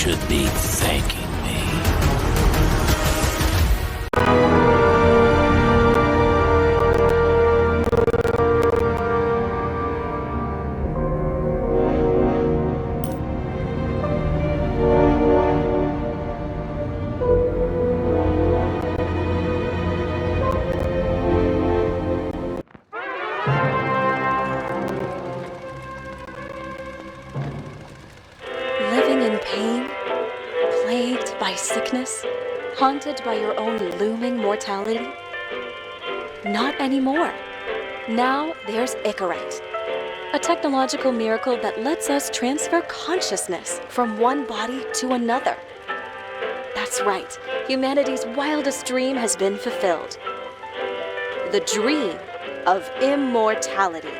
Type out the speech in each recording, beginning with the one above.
should be thanking me. Living in pain, plagued by sickness, haunted by your own looming mortality? Not anymore. Now there's Icarite, a technological miracle that lets us transfer consciousness from one body to another. That's right, humanity's wildest dream has been fulfilled. The dream of immortality.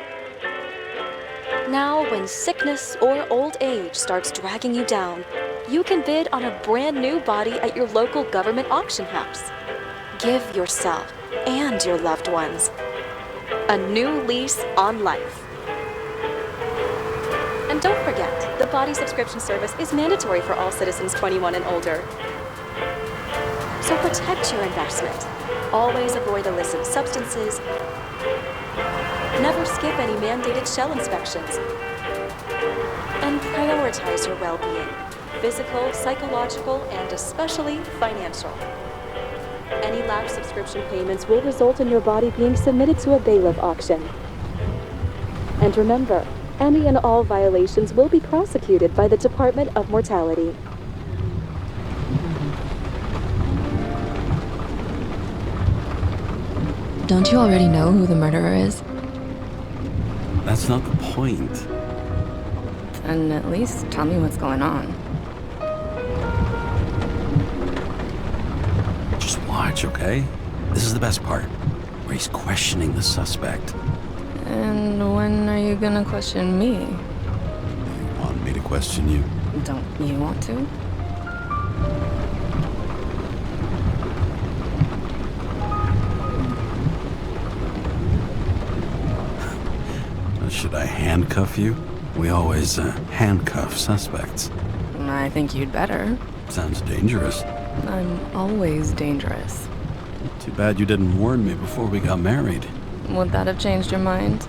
Now, when sickness or old age starts dragging you down, you can bid on a brand new body at your local government auction house. Give yourself and your loved ones a new lease on life. And don't forget, the body subscription service is mandatory for all citizens 21 and older. So protect your investment. Always avoid illicit substances. Never skip any mandated shell inspections. And prioritize your well-being, physical, psychological, and especially financial. Any lapsed subscription payments will result in your body being submitted to a bailiff auction. And remember, any and all violations will be prosecuted by the Department of Mortality. Don't you already know who the murderer is? That's not the point. Then at least tell me what's going on. Just watch, okay? This is the best part, where he's questioning the suspect. And when are you gonna question me? You want me to question you? Don't you want to? Should I handcuff you? We always handcuff suspects. I think you'd better. Sounds dangerous. I'm always dangerous. Too bad you didn't warn me before we got married. Would that have changed your mind?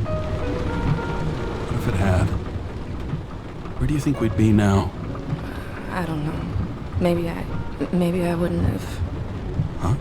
What if it had? Where do you think we'd be now? I don't know. Maybe I wouldn't have. Huh?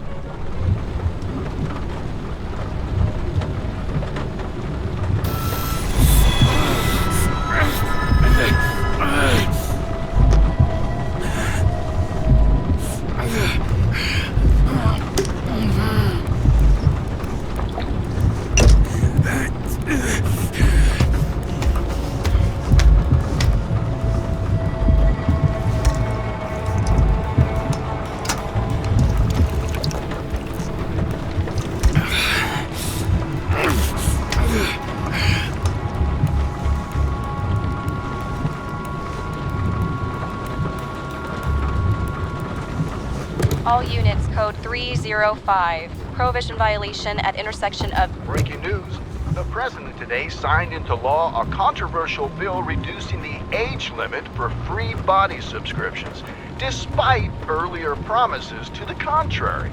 All units, code 305. Prohibition violation at intersection of... Breaking news. The president today signed into law a controversial bill reducing the age limit for free body subscriptions, despite earlier promises to the contrary.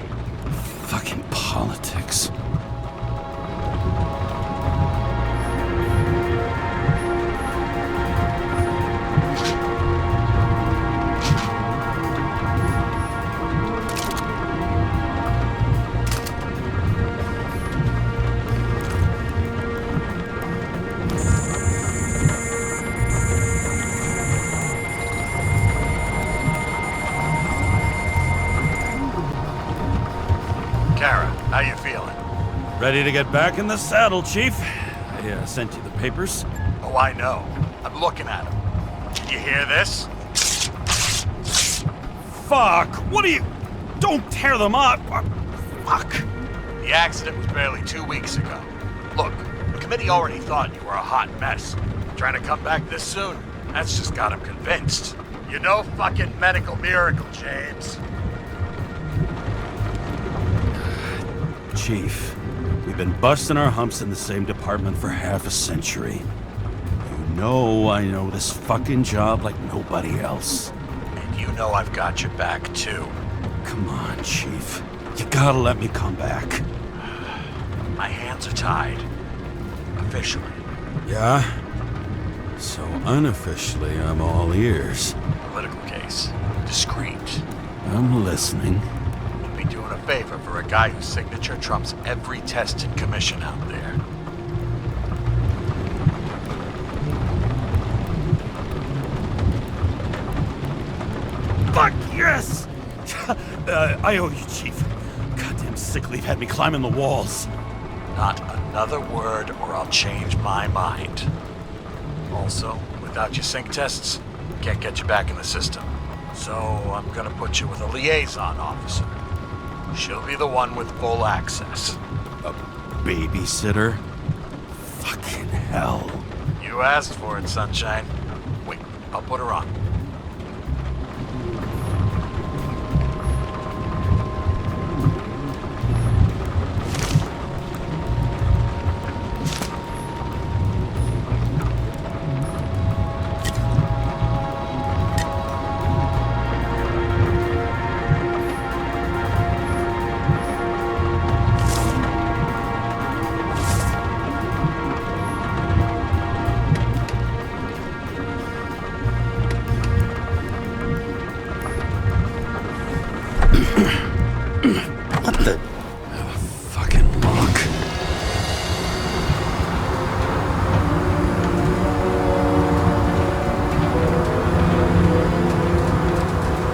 Fucking politics. How you feeling? Ready to get back in the saddle, Chief. I sent you the papers. Oh, I know. I'm looking at them. Did you hear this? Fuck! What are you... Don't tear them up! Fuck! The accident was barely 2 weeks ago. Look, the committee already thought you were a hot mess. Trying to come back this soon, that's just got them convinced. You're no fucking medical miracle, James. Chief, we've been busting our humps in the same department for half a century. You know this fucking job like nobody else. And you know I've got your back, too. Come on, Chief. You gotta let me come back. My hands are tied. Officially. Yeah? So unofficially, I'm all ears. Political case. Discreet. I'm listening. You'd be doing a favor for a guy whose signature trumps every test and commission out there. Fuck yes! I owe you, Chief. Goddamn sick leave had me climbing the walls. Not another word or I'll change my mind. Also, without your sync tests, can't get you back in the system. So I'm gonna put you with a liaison officer. She'll be the one with full access. A babysitter? Fucking hell. You asked for it, Sunshine. Wait, I'll put her on. What the? Fucking lock.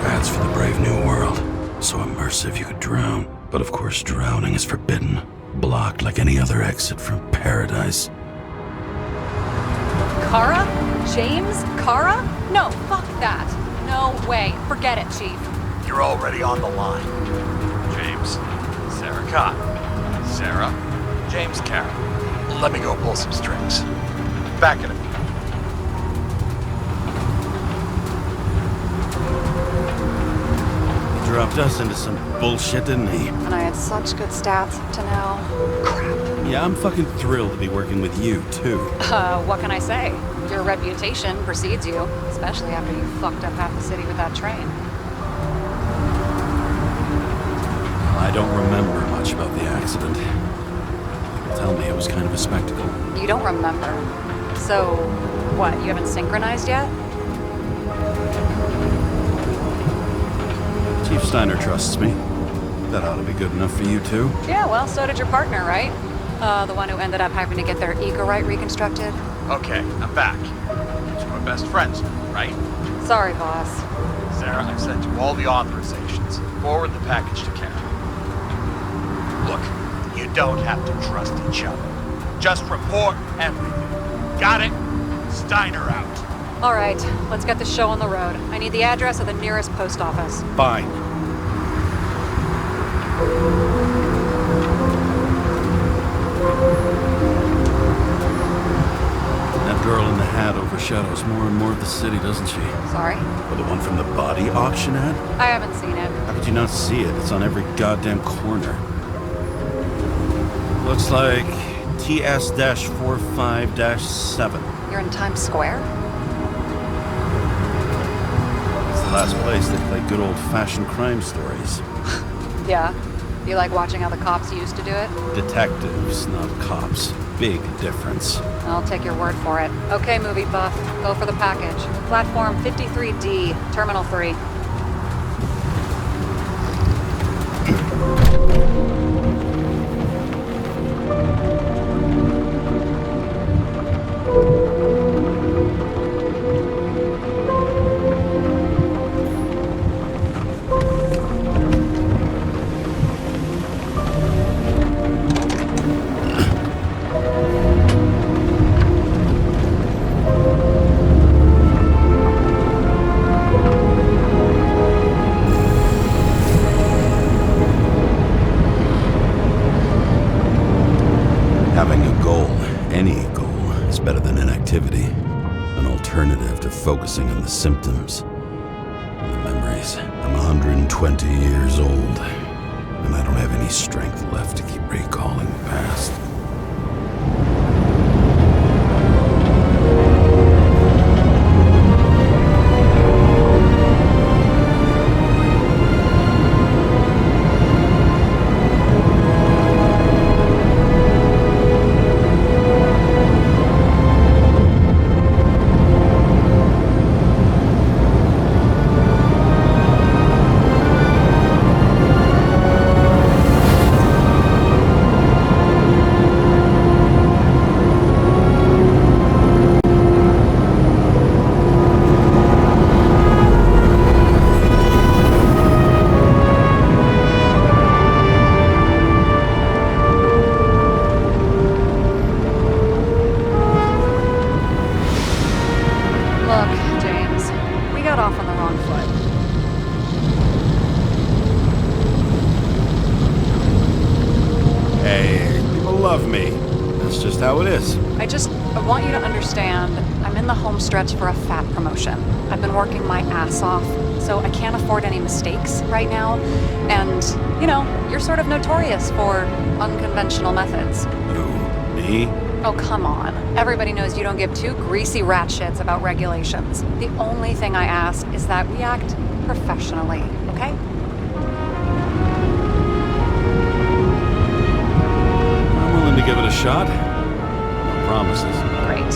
That's for the brave new world. So immersive you could drown. But of course drowning is forbidden. Blocked like any other exit from paradise. Kara? James? Kara? No, fuck that. No way. Forget it, Chief. You're already on the line. James, Sarah Cott. Sarah, James Carroll. Let me go pull some strings. Back in a minute. He dropped us into some bullshit, didn't he? And I had such good stats up to now. Yeah, I'm fucking thrilled to be working with you, too. What can I say? Your reputation precedes you, especially after you fucked up half the city with that train. I don't remember much about the accident. People tell me it was kind of a spectacle. You don't remember. So, what, you haven't synchronized yet? Chief Steiner trusts me. That ought to be good enough for you, too. Yeah, well, so did your partner, right? The one who ended up having to get their ego right reconstructed. Okay, I'm back. So we're best friends, right? Sorry, boss. Sarah, I've sent you all the authorizations. Forward the package to Karen. Look, you don't have to trust each other. Just report everything. Got it? Steiner out. All right, let's get the show on the road. I need the address of the nearest post office. Fine. That girl in the hat overshadows more and more of the city, doesn't she? Sorry? Or the one from the body auction ad? I haven't seen it. How could you not see it? It's on every goddamn corner. Looks like TS-45-7. You're in Times Square? It's the last place they play good old-fashioned crime stories. Yeah. You like watching how the cops used to do it? Detectives, not cops. Big difference. I'll take your word for it. Okay, movie buff. Go for the package. Platform 53D, Terminal 3. Having a goal, any goal, is better than inactivity. An alternative to focusing on the symptoms and the memories. I'm 120 years old, and I don't have any strength left to keep recalling the past. got off on the wrong foot. Hey, people love me. That's just how it is. I want you to understand, I'm in the home stretch for a fat promotion. I've been working my ass off, so I can't afford any mistakes right now. And, you know, you're sort of notorious for unconventional methods. Who? Me? Oh, come on. Everybody knows you don't give two greasy rat shits about regulations. The only thing I ask is that we act professionally, okay? I'm willing to give it a shot. No promises. Great.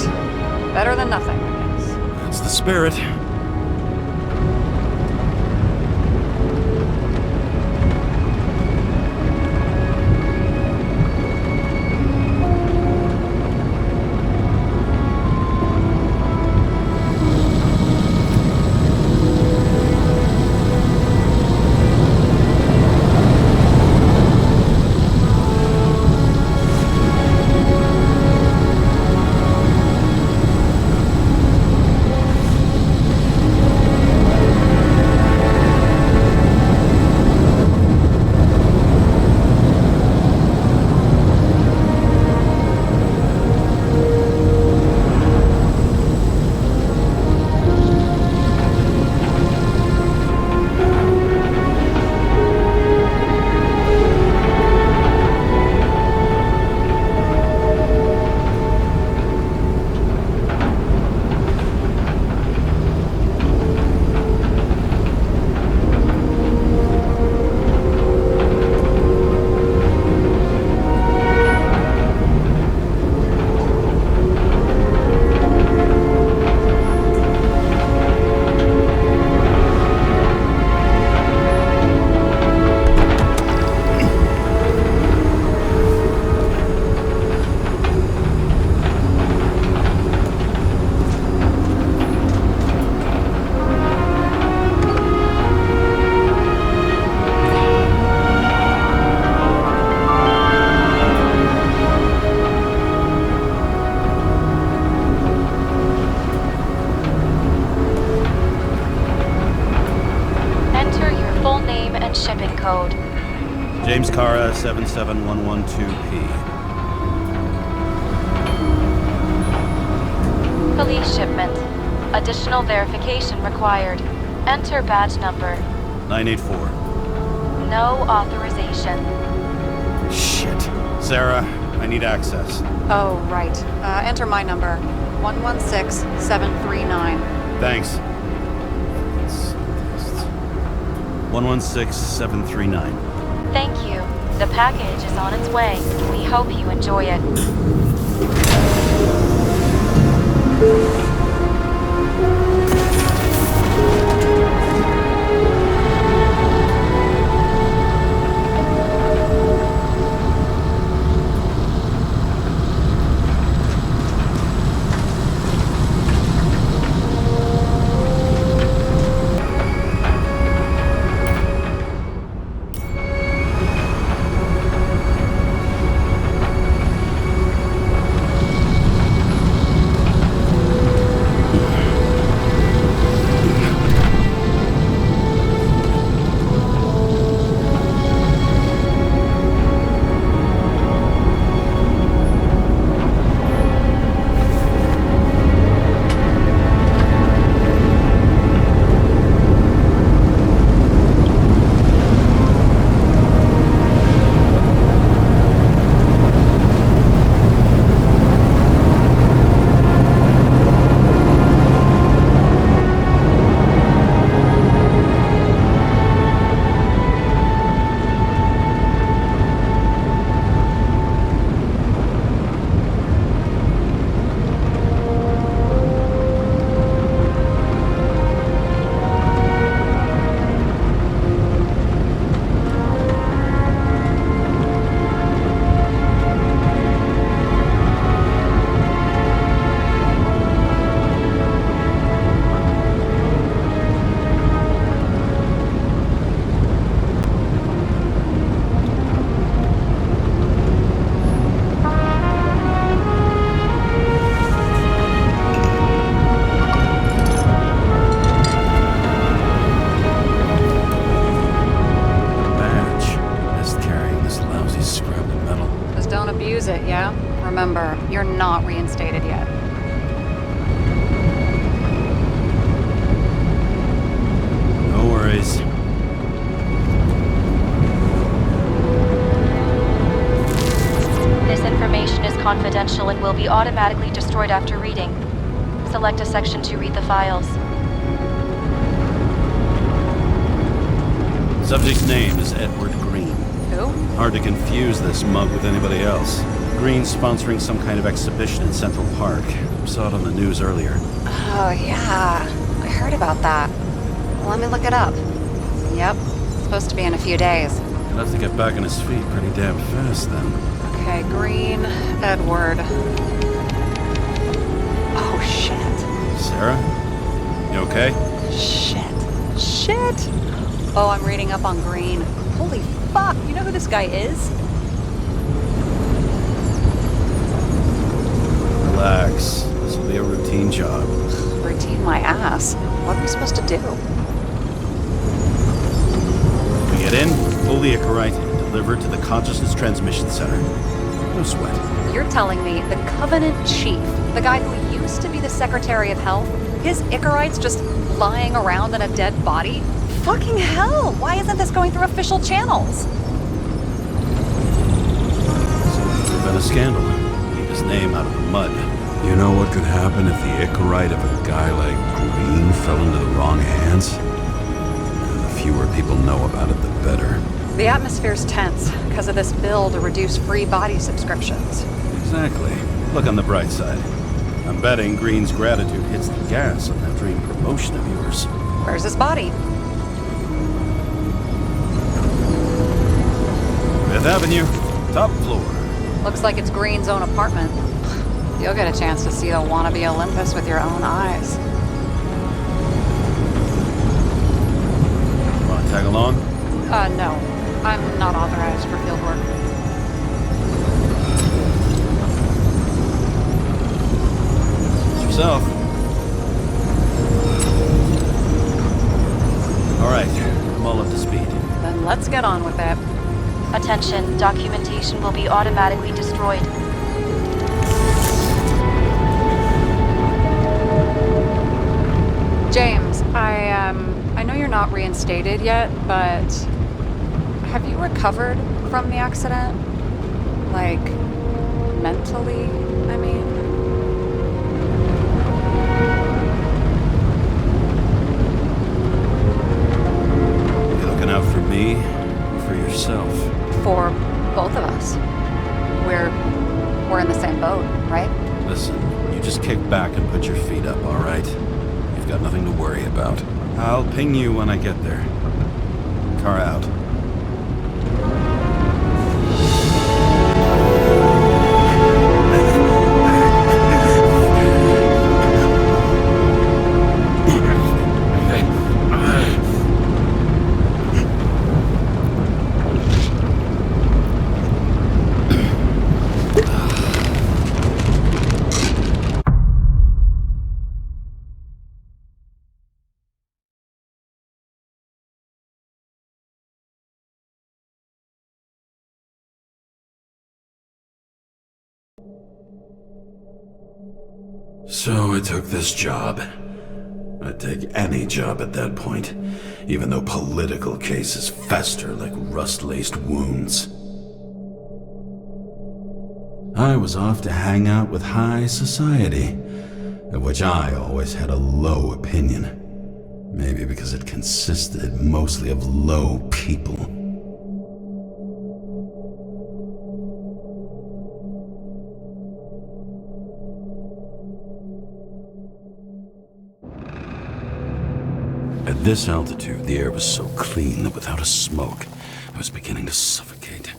Better than nothing, I guess. That's the spirit. James Cara, 77112P. Police shipment. Additional verification required. Enter badge number. 984. No authorization. Shit. Sarah, I need access. Oh, right. Enter my number. 116739. Thanks. 116739. Thank you. The package is on its way. We hope you enjoy it. Remember, you're not reinstated yet. No worries. This information is confidential and will be automatically destroyed after reading. Select a section to read the files. Subject's name is Edward Green. Who? Hard to confuse this mug with anybody else. Green's sponsoring some kind of exhibition in Central Park. Saw it on the news earlier. Oh, yeah. I heard about that. Let me look it up. Yep. It's supposed to be in a few days. He'll have to get back on his feet pretty damn fast then. Okay, Green, Edward. Oh, shit. Sarah? You okay? Shit. Oh, I'm reading up on Green. Holy fuck, you know who this guy is? Relax. This will be a routine job. Routine my ass. What are we supposed to do? We get in, pull the Icarite, and deliver it to the Consciousness Transmission Center. No sweat. You're telling me the Covenant Chief, the guy who used to be the Secretary of Health, his Icarite's just lying around in a dead body? Fucking hell! Why isn't this going through official channels? So there's been a scandal. Keep his name out of the mud. You know what could happen if the Icarite of a guy like Green fell into the wrong hands? And the fewer people know about it, the better. The atmosphere's tense because of this bill to reduce free body subscriptions. Exactly. Look on the bright side. I'm betting Green's gratitude hits the gas on that dream promotion of yours. Where's his body? Fifth Avenue, top floor. Looks like it's Green's own apartment. You'll get a chance to see the wannabe Olympus with your own eyes. Want to tag along? No. I'm not authorized for field work. Yourself. All right, I'm all up to speed. Then let's get on with it. Attention, documentation will be automatically destroyed. James, I know you're not reinstated yet, but have you recovered from the accident? Like, mentally, I mean? You looking out for me or for yourself? For both of us. We're in the same boat, right? Listen, you just kick back and put your feet up, all right? You've got nothing to worry about. I'll ping you when I get there. Car out. So I took this job. I'd take any job at that point, even though political cases fester like rust-laced wounds. I was off to hang out with high society, of which I always had a low opinion. Maybe because it consisted mostly of low people. At this altitude, the air was so clean that without a smoke, I was beginning to suffocate.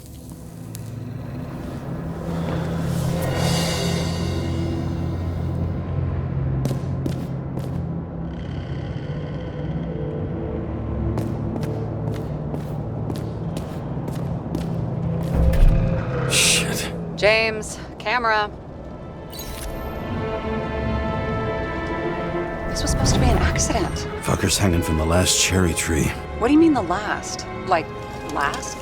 Shit. James, camera. This was supposed to be an accident. Fucker's hanging from the last cherry tree. What do you mean the last? Like, last?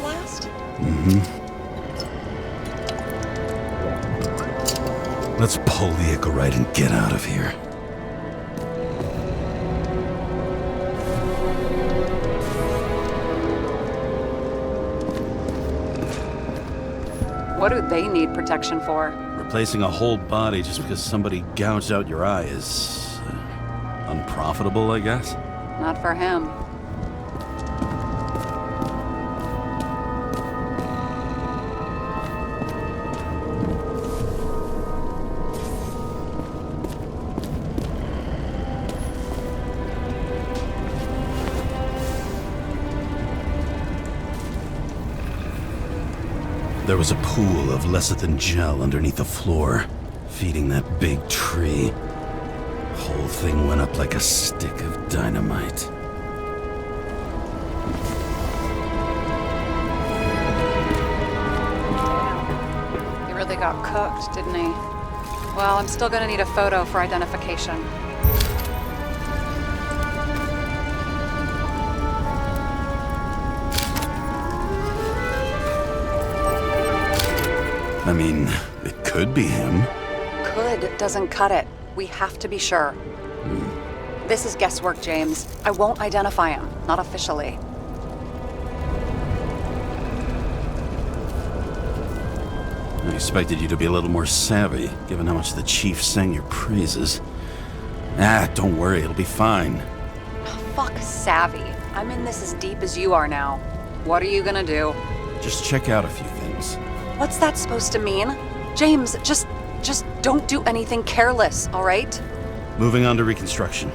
Let's pull the vehicle right and get out of here. What do they need protection for? Replacing a whole body just because somebody gouged out your eye is unprofitable, I guess? Not for him. There was a pool of lecithin gel underneath the floor, feeding that big tree. Whole thing went up like a stick of dynamite. He really got cooked, didn't he? Well, I'm still gonna need a photo for identification. I mean, it could be him. Could doesn't cut it. We have to be sure. This is guesswork, James. I won't identify him. Not officially. I expected you to be a little more savvy, given how much the chief sang your praises. Don't worry, it'll be fine. Fuck savvy. I'm in this as deep as you are now. What are you gonna do? Just check out a few things. What's that supposed to mean? James, just don't do anything careless, all right? Moving on to reconstruction.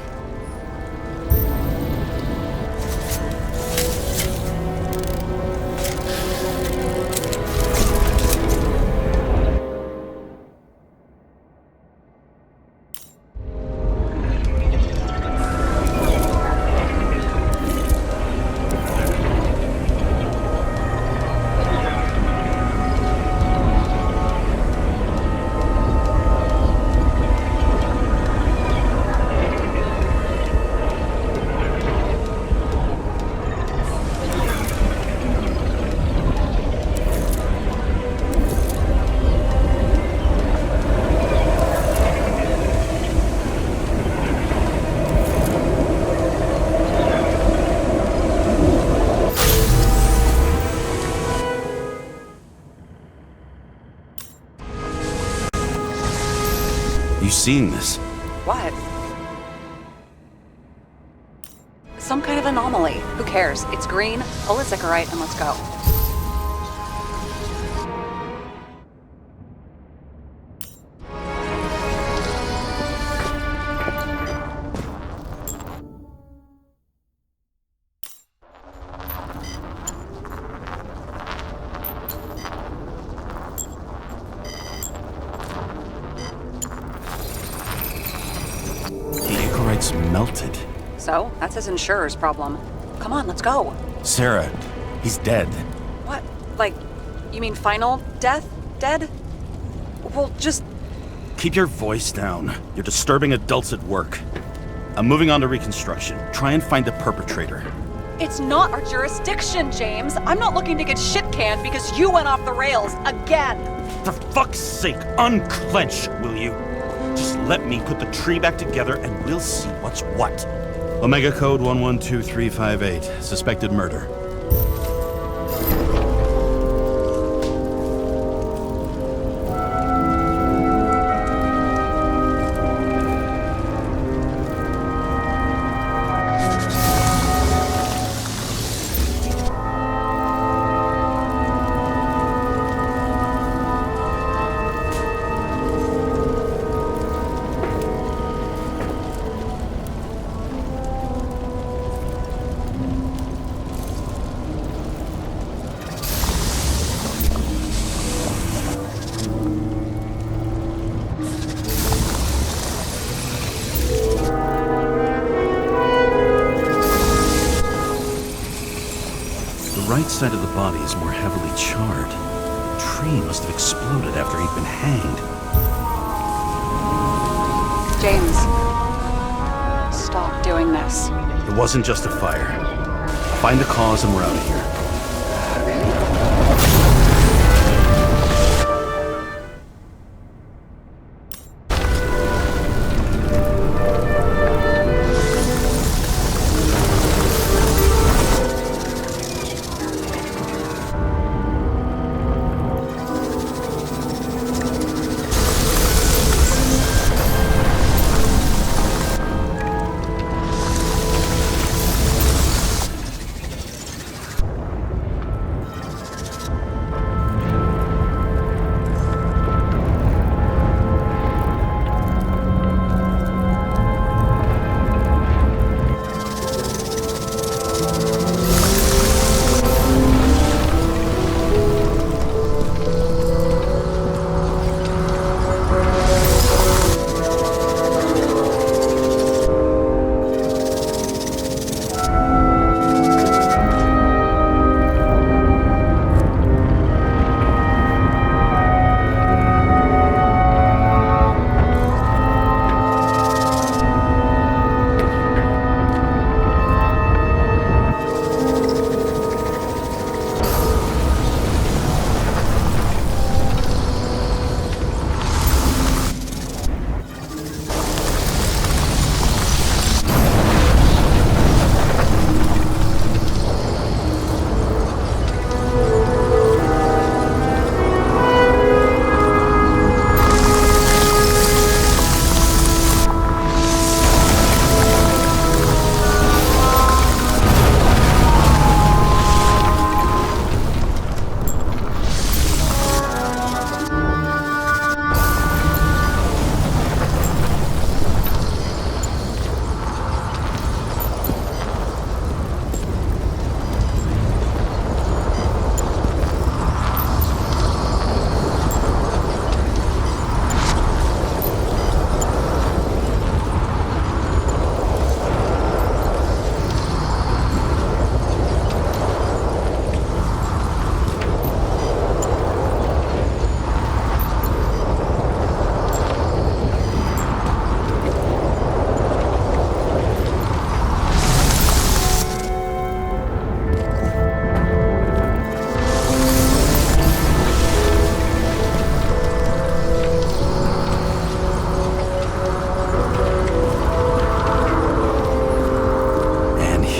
You seen this? What? Some kind of anomaly. Who cares? It's green, pull a Zickerite, and let's go. Melted. So, that's his insurer's problem. Come on, let's go. Sarah, he's dead. What? Like, you mean final death? Dead? Well, just... Keep your voice down. You're disturbing adults at work. I'm moving on to reconstruction. Try and find the perpetrator. It's not our jurisdiction, James. I'm not looking to get shit-canned because you went off the rails again. For fuck's sake, unclench, will you? Just let me put the tree back together and we'll see what's what. Omega code 112358. Suspected murder. The right side of the body is more heavily charred. The tree must have exploded after he'd been hanged. James, stop doing this. It wasn't just a fire. Find the cause and we're out of here.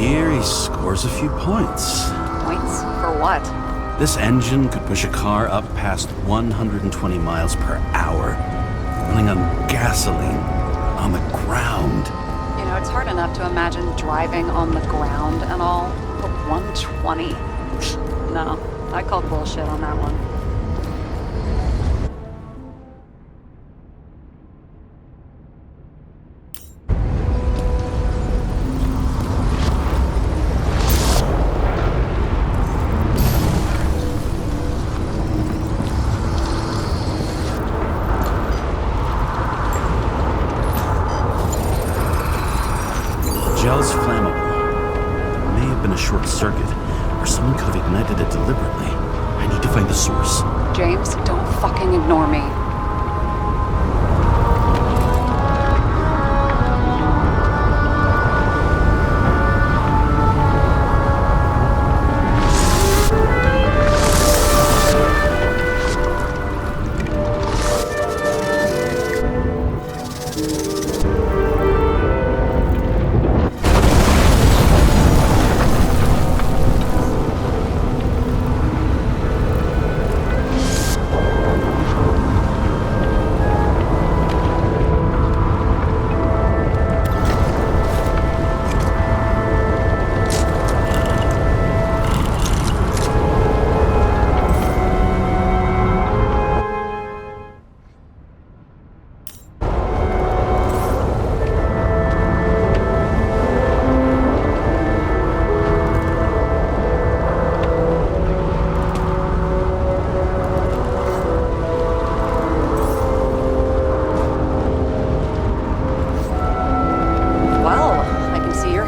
here he scores a few points. Points? For what? This engine could push a car up past 120 miles per hour, running on gasoline, on the ground. You know, it's hard enough to imagine driving on the ground and all, but 120? No, I called bullshit on that one. Gel's flammable. There may have been a short circuit, or someone could have ignited it deliberately. I need to find the source. James, don't fucking ignore me.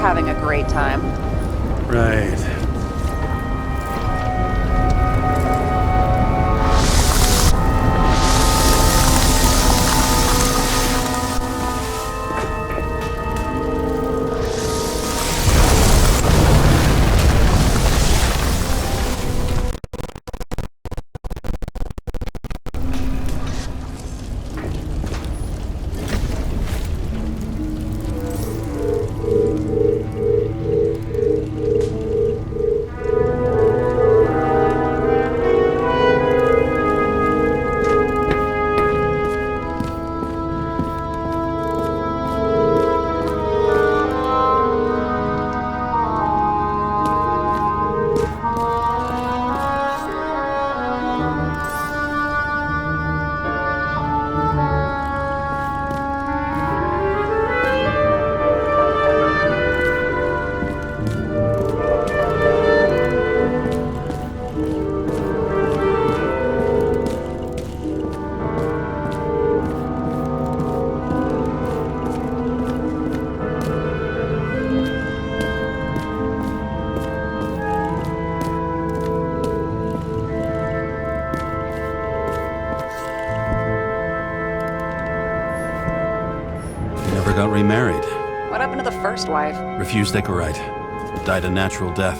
Having a great time. Right. Got remarried. What happened to the first wife? Refused Icarite. Died a natural death.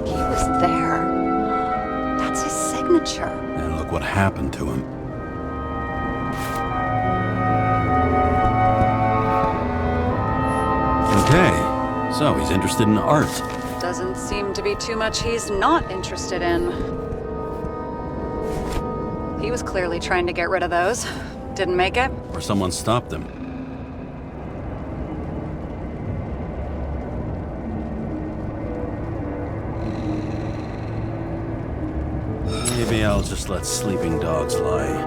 He was there. That's his signature. And look what happened to him. Okay, so he's interested in art. Doesn't seem to be too much he's not interested in. He was clearly trying to get rid of those. Didn't make it. Or someone stopped him. Maybe I'll just let sleeping dogs lie.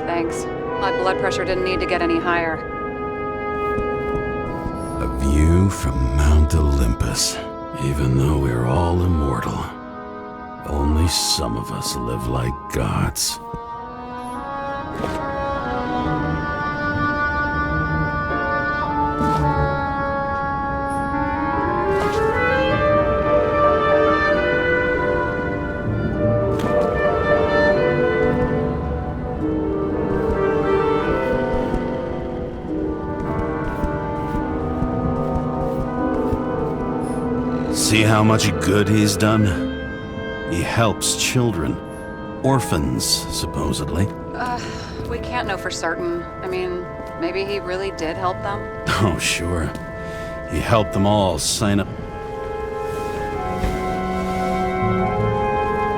Thanks. My blood pressure didn't need to get any higher. A view from Mount Olympus. Even though we're all immortal, only some of us live like gods. See how much good he's done? He helps children. Orphans, supposedly. We can't know for certain. I mean, maybe he really did help them. Oh, sure. He helped them all sign up.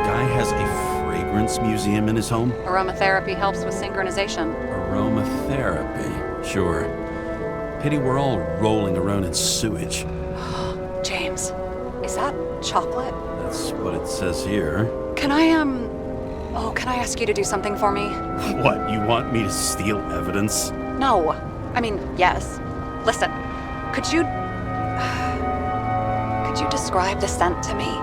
Guy has a fragrance museum in his home? Aromatherapy helps with synchronization. Aromatherapy, sure. Pity we're all rolling around in sewage. James, is that chocolate? That's what it says here. Can I ask you to do something for me? What, you want me to steal evidence? No. I mean, yes. Listen, could you describe the scent to me?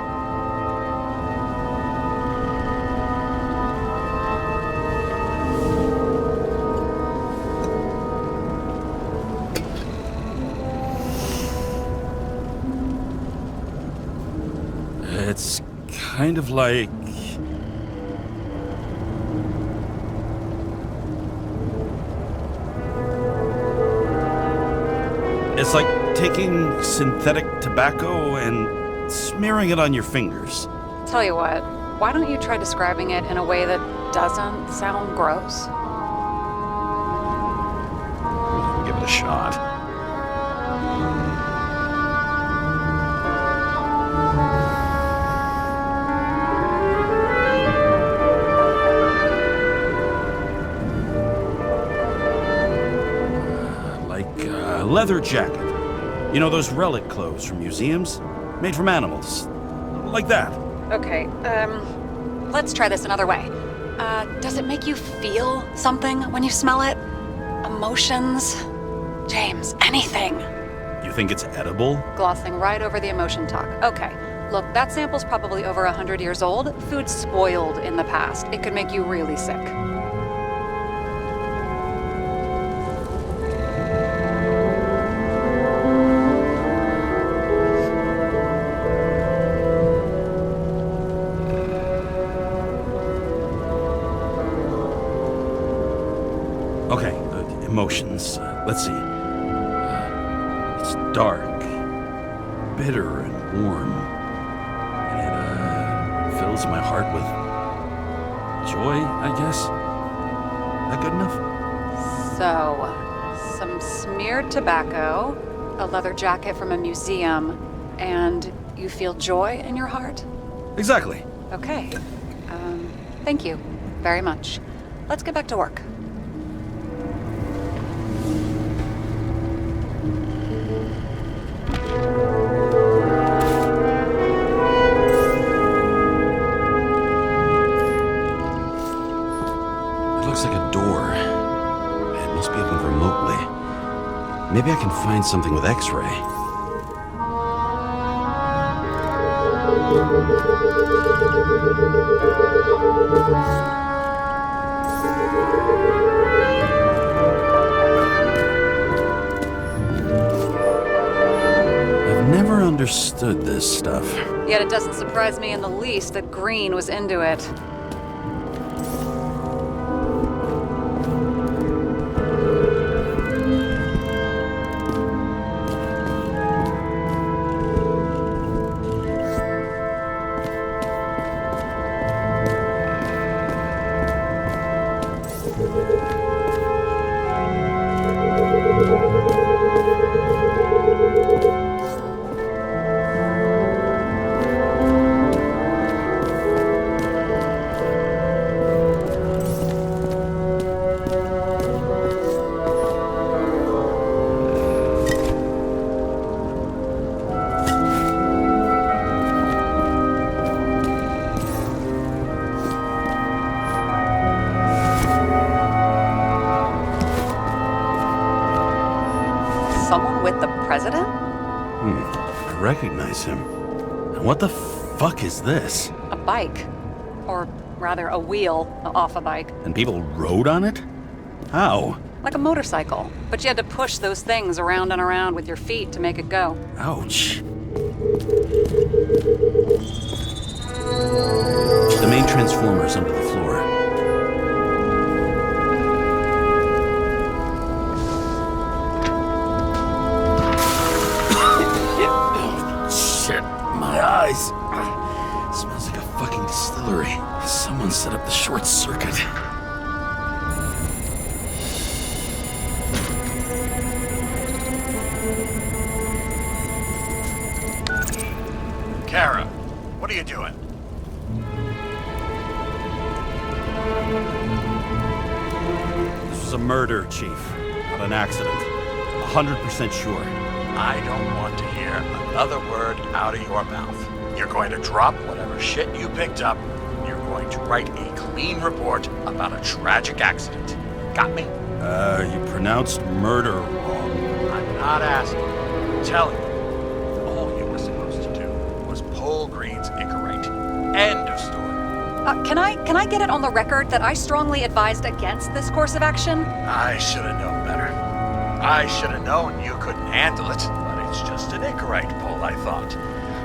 It's kind of like... It's like taking synthetic tobacco and smearing it on your fingers. Tell you what, why don't you try describing it in a way that doesn't sound gross? Give it a shot. Leather jacket. You know those relic clothes from museums? Made from animals. Like that. Okay, let's try this another way. Does it make you feel something when you smell it? Emotions? James, anything. You think it's edible? Glossing right over the emotion talk. Okay, look, that sample's probably over 100 years old. Food spoiled in the past. It could make you really sick. Okay, emotions. Let's see. It's dark, bitter, and warm. And it fills my heart with joy, I guess. That good enough? So, some smeared tobacco, a leather jacket from a museum, and you feel joy in your heart? Exactly. Okay. Thank you very much. Let's get back to work. Looks like a door. It must be open remotely. Maybe I can find something with X-ray. I've never understood this stuff. Yet it doesn't surprise me in the least that Green was into it. Someone with the president? I recognize him. And what the fuck is this? A bike. Or rather, a wheel off a bike. And people rode on it? How? Like a motorcycle. But you had to push those things around and around with your feet to make it go. Ouch. The main transformer's under the floor. Oh, shit. Kara, what are you doing? This was a murder, Chief. Not an accident. 100% sure. I don't want to hear another word out of your mouth. You're going to drop whatever shit you picked up. You're going to write a clean report about a tragic accident. Got me? You pronounced murder wrong. I'm not asking. I'm telling you. All you were supposed to do was pull Green's incorrect. End of story. Can I get it on the record that I strongly advised against this course of action? I should have known better. I should have known you couldn't handle it, but it's just an incorrect pull, I thought.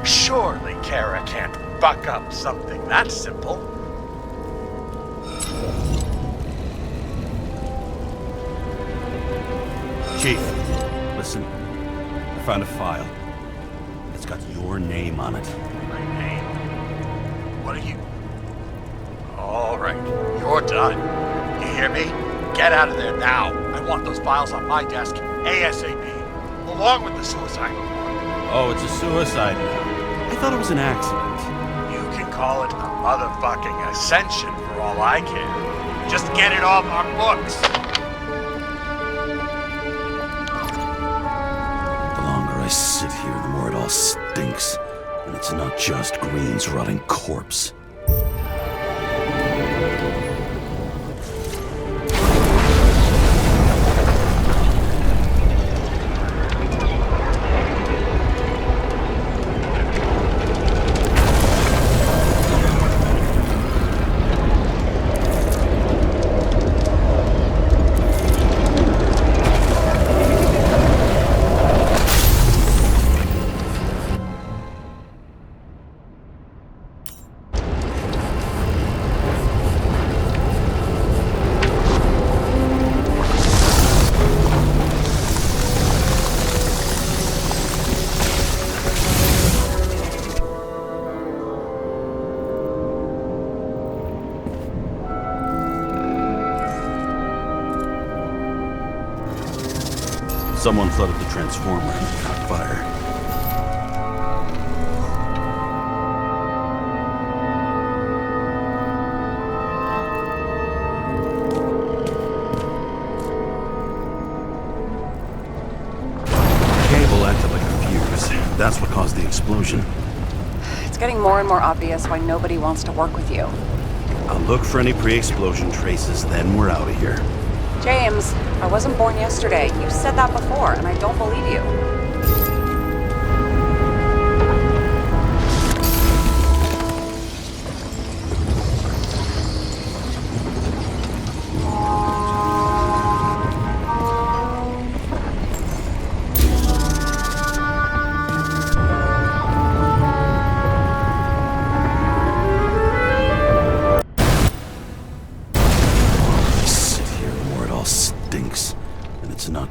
Surely Kara can't buck up something that simple. Chief, listen. I found a file. It's got your name on it. My name? What are you? All right, you're done. You hear me? Get out of there now. I want those files on my desk ASAP, along with the suicide report. Oh, it's a suicide now. I thought it was an accident. You can call it a motherfucking ascension for all I care. Just get it off our books. The longer I sit here, the more it all stinks. And it's not just Green's rotting corpse. Someone flooded the transformer and it caught fire. Cable acted like a fuse. That's what caused the explosion. It's getting more and more obvious why nobody wants to work with you. I'll look for any pre-explosion traces, then we're out of here. James, I wasn't born yesterday. You said that before, and I don't believe you.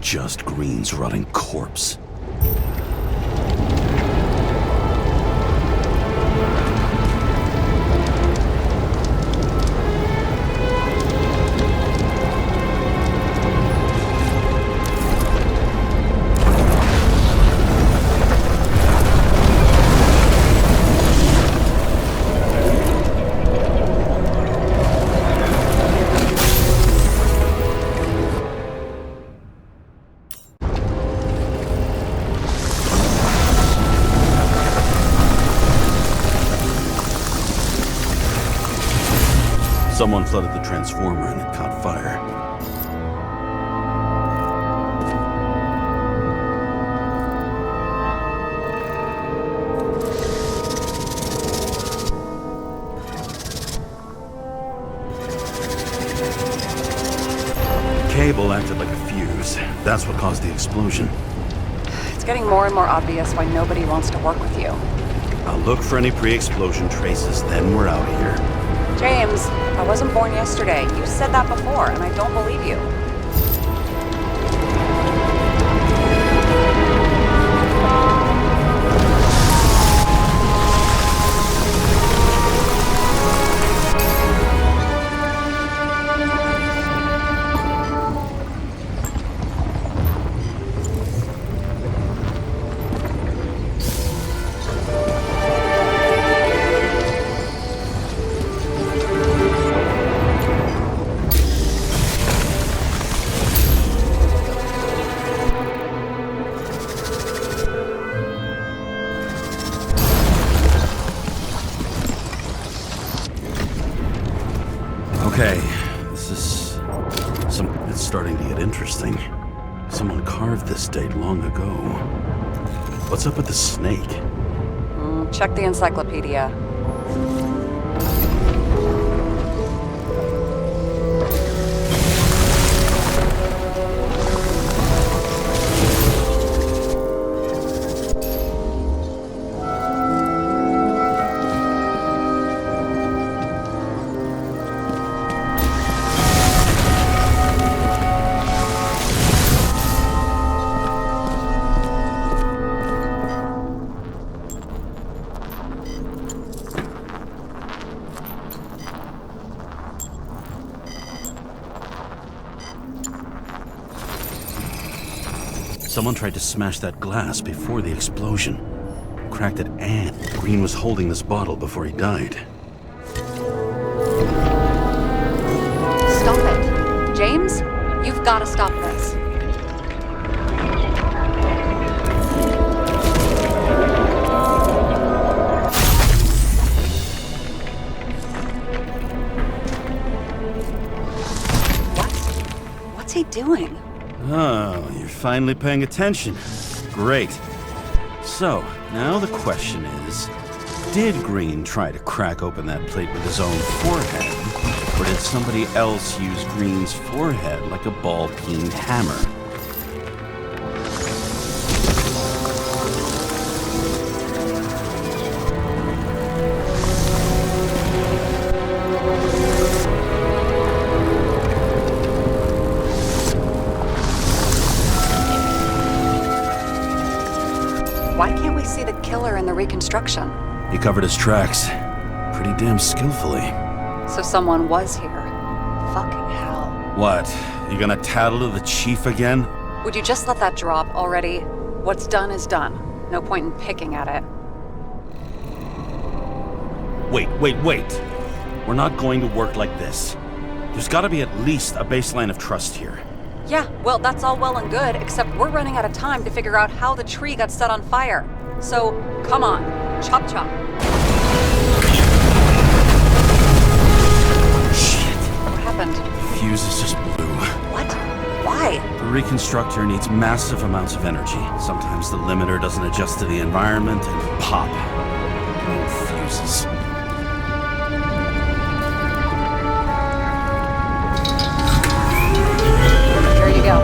Just Green's rotting corpse. Someone flooded the transformer and it caught fire. Cable acted like a fuse. That's what caused the explosion. It's getting more and more obvious why nobody wants to work with you. I'll look for any pre-explosion traces, then we're out of here. James, I wasn't born yesterday. You said that before, and I don't believe you. starting to get interesting. Someone carved this date long ago. What's up with the snake? Check the encyclopedia. Someone tried to smash that glass before the explosion. Cracked it, and Green was holding this bottle before he died. Stop it. James, you've got to stop this. What's he doing? Oh, you're finally paying attention. Great. So, now the question is, did Green try to crack open that plate with his own forehead, or did somebody else use Green's forehead like a ball-peened hammer? Why can't we see the killer in the reconstruction? He covered his tracks pretty damn skillfully. So someone was here. Fucking hell. What? You gonna tattle to the chief again? Would you just let that drop already? What's done is done. No point in picking at it. Wait. We're not going to work like this. There's gotta be at least a baseline of trust here. Yeah, well, that's all well and good, except we're running out of time to figure out how the tree got set on fire. So, come on. Chop chop. Shit. What happened? The fuses just blew. What? Why? The reconstructor needs massive amounts of energy. Sometimes the limiter doesn't adjust to the environment and pop. Fuses. Here you go.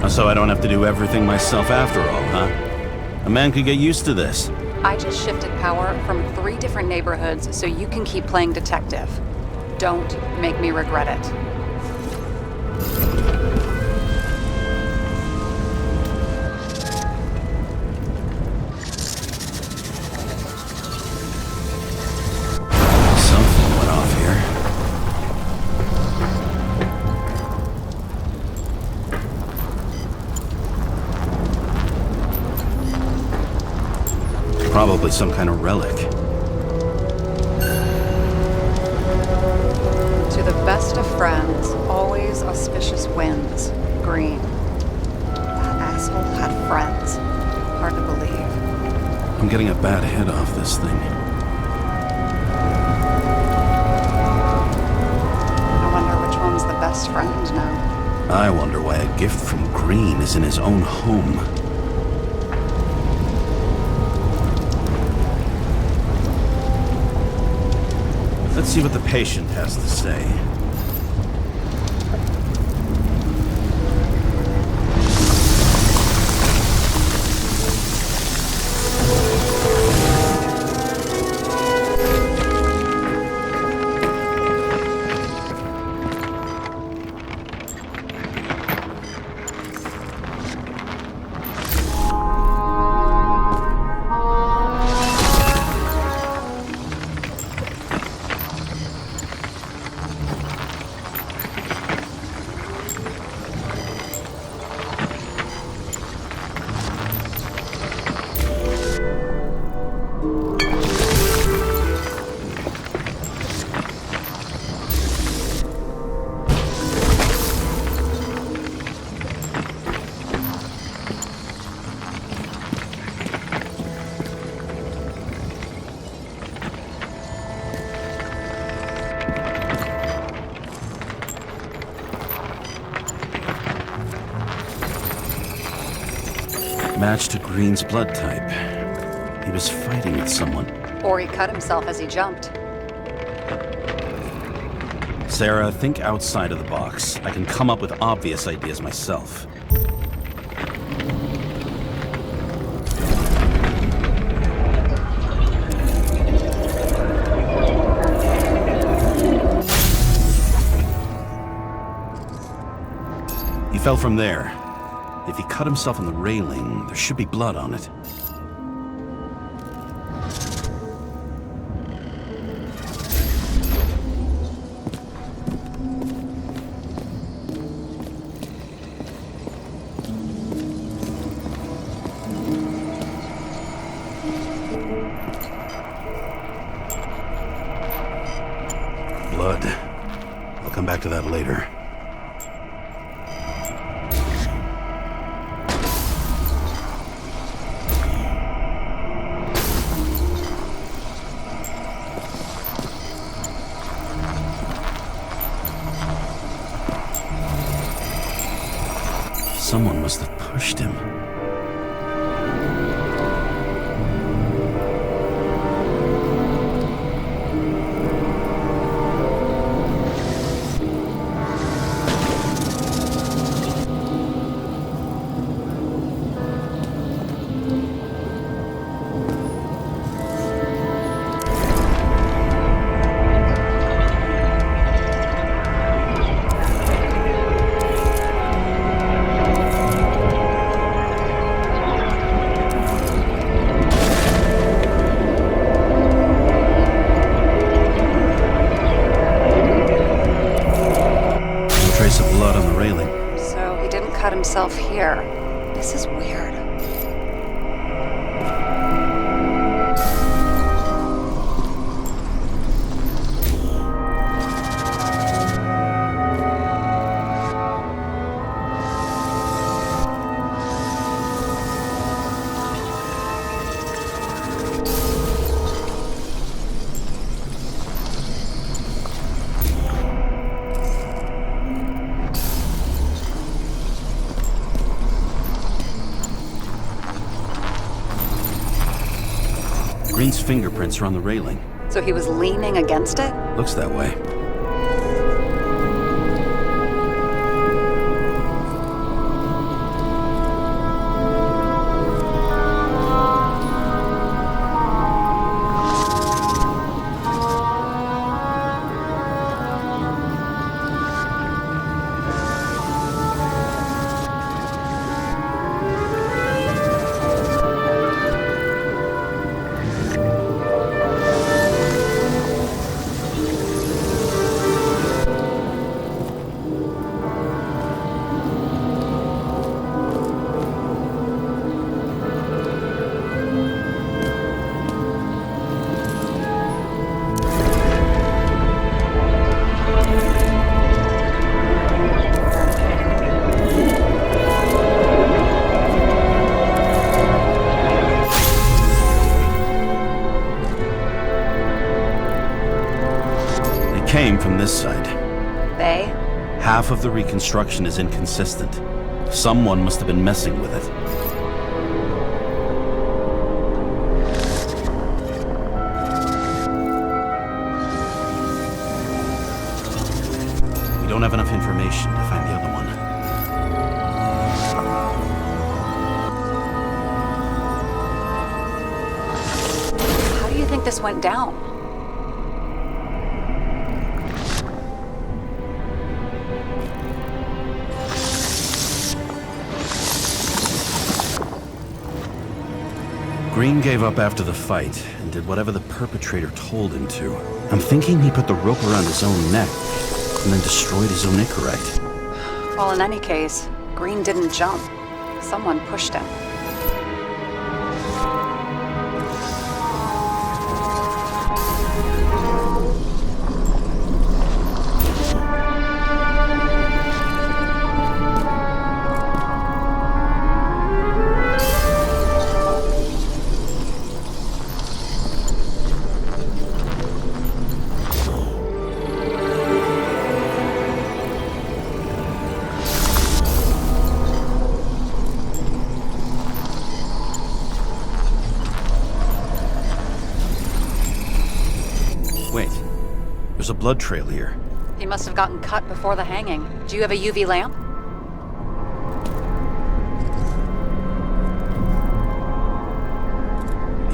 So I don't have to do everything myself after all, huh? A man could get used to this. I just shifted power from 3 different neighborhoods so you can keep playing detective. Don't make me regret it. Something went off here. Probably some kind of relic. To the best of friends, always auspicious winds. Green. That asshole had friends. Hard to believe. I'm getting a bad hit off this thing. I wonder which one's the best friend now. I wonder why a gift from Green is in his own home. Let's see what the patient has to say. Matched to Green's blood type. He was fighting with someone. Or he cut himself as he jumped. Sarah, think outside of the box. I can come up with obvious ideas myself. He fell from there. If he cut himself on the railing, there should be blood on it. Blood. I'll come back to that later. Someone must have pushed him. Himself here. This is weird. Green's fingerprints are on the railing. So he was leaning against it? Looks that way. Came from this side. They? Half of the reconstruction is inconsistent. Someone must have been messing with it. We don't have enough information to find the other one. How do you think this went down? Green gave up after the fight and did whatever the perpetrator told him to. I'm thinking he put the rope around his own neck and then destroyed his own Icarite. Well, in any case, Green didn't jump. Someone pushed him. There's a blood trail here. He must have gotten cut before the hanging. Do you have a UV lamp?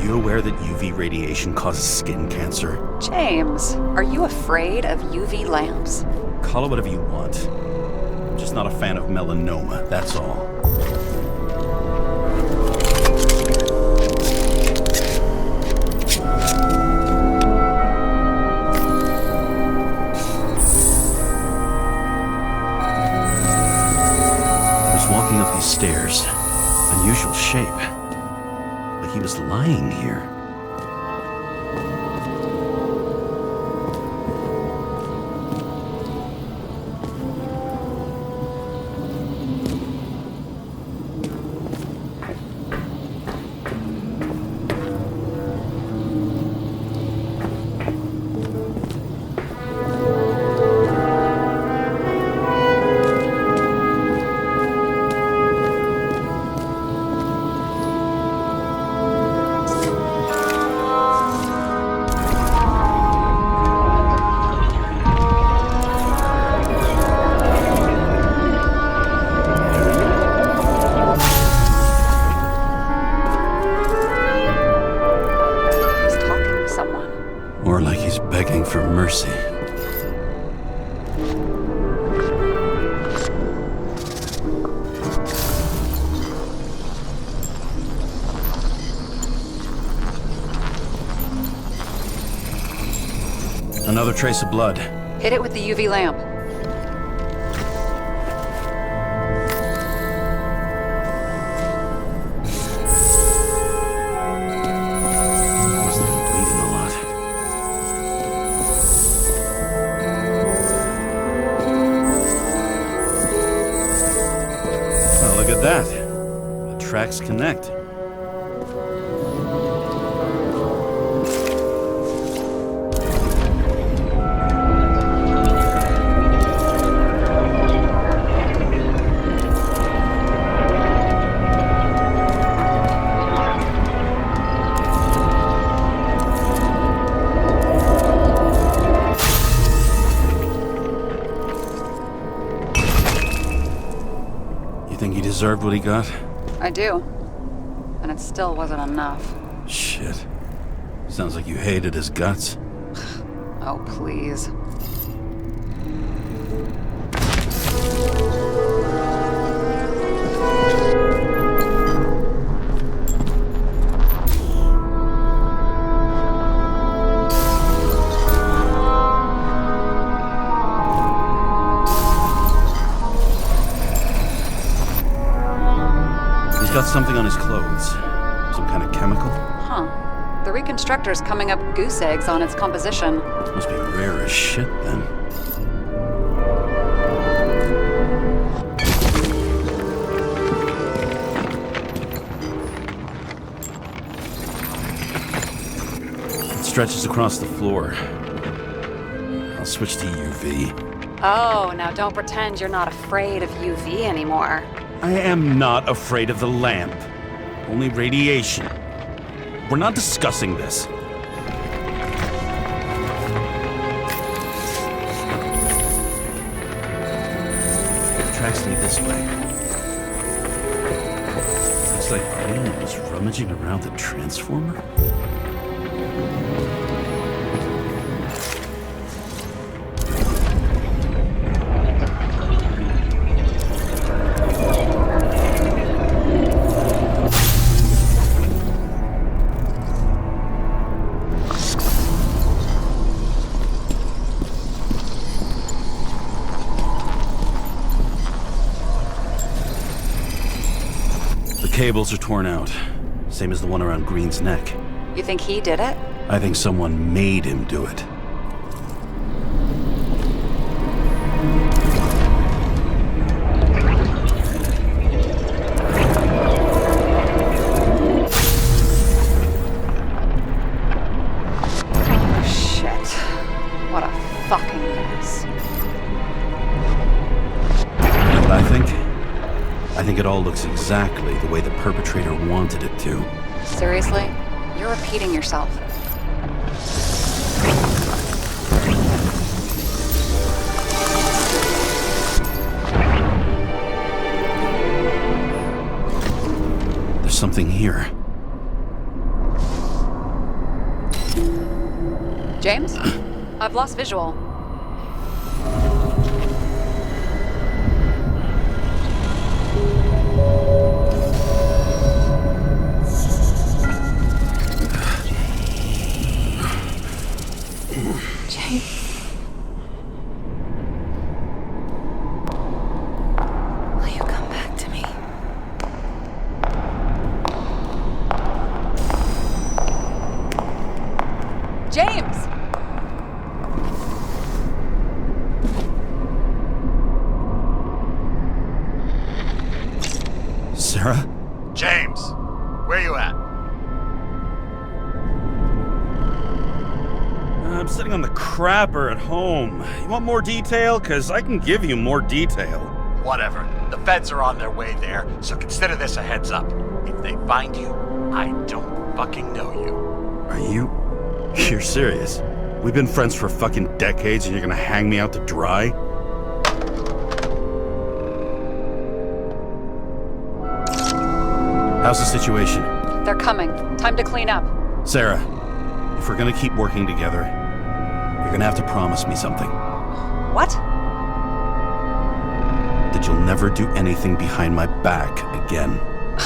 You aware that UV radiation causes skin cancer? James, are you afraid of UV lamps? Call it whatever you want. I'm just not a fan of melanoma, that's all. Walking up these stairs. Unusual shape. Like he was lying here. Mercy. Another trace of blood. Hit it with the UV lamp. Must have been bleeding a lot. Well, look at that. The tracks connect. Deserved what he got? I do. And it still wasn't enough. Shit. Sounds like you hated his guts. Oh, please. Got something on his clothes. Some kind of chemical? Huh. The reconstructor's coming up goose eggs on its composition. Must be rare as shit, then. It stretches across the floor. I'll switch to UV. Oh, now don't pretend you're not afraid of UV anymore. I am not afraid of the lamp. Only radiation. We're not discussing this. The tracks lead this way. Looks like Glyn was rummaging around the transformer. Cables are torn out. Same as the one around Green's neck. You think he did it? I think someone made him do it. Shit. What a fucking mess. You know what I think? I think it all looks exactly the way the perpetrator wanted it to. Seriously? You're repeating yourself. something here. James? I've lost visual. James. Will you come back to me? James! Sarah? James, where you at? I'm sitting on the crapper at home. You want more detail? Because I can give you more detail. Whatever. The feds are on their way there, so consider this a heads up. If they find you, I don't fucking know you. Are you... You're serious? We've been friends for fucking decades and you're gonna hang me out to dry? How's the situation? They're coming. Time to clean up. Sarah, if we're gonna keep working together, you're gonna have to promise me something. What? That you'll never do anything behind my back again.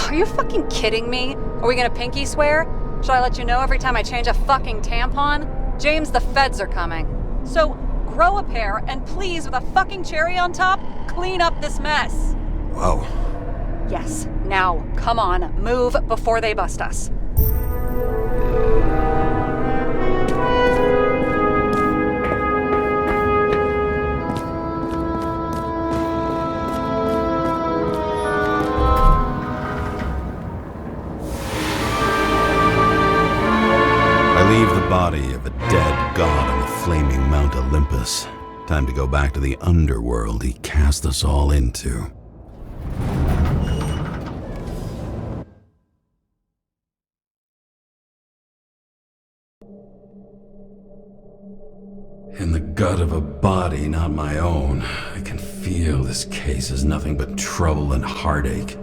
Are you fucking kidding me? Are we gonna pinky swear? Should I let you know every time I change a fucking tampon? James, the feds are coming. So, grow a pair, and please, with a fucking cherry on top, clean up this mess. Whoa. Yes, now, come on, move before they bust us. I leave the body of a dead god on the flaming Mount Olympus. Time to go back to the underworld he cast us all into. In the gut of a body not my own, I can feel this case is nothing but trouble and heartache.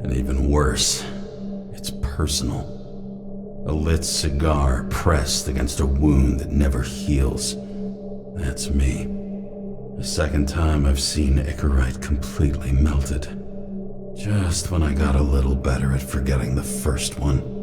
And even worse, it's personal. A lit cigar pressed against a wound that never heals. That's me. The second time I've seen Icarite completely melted. Just when I got a little better at forgetting the first one.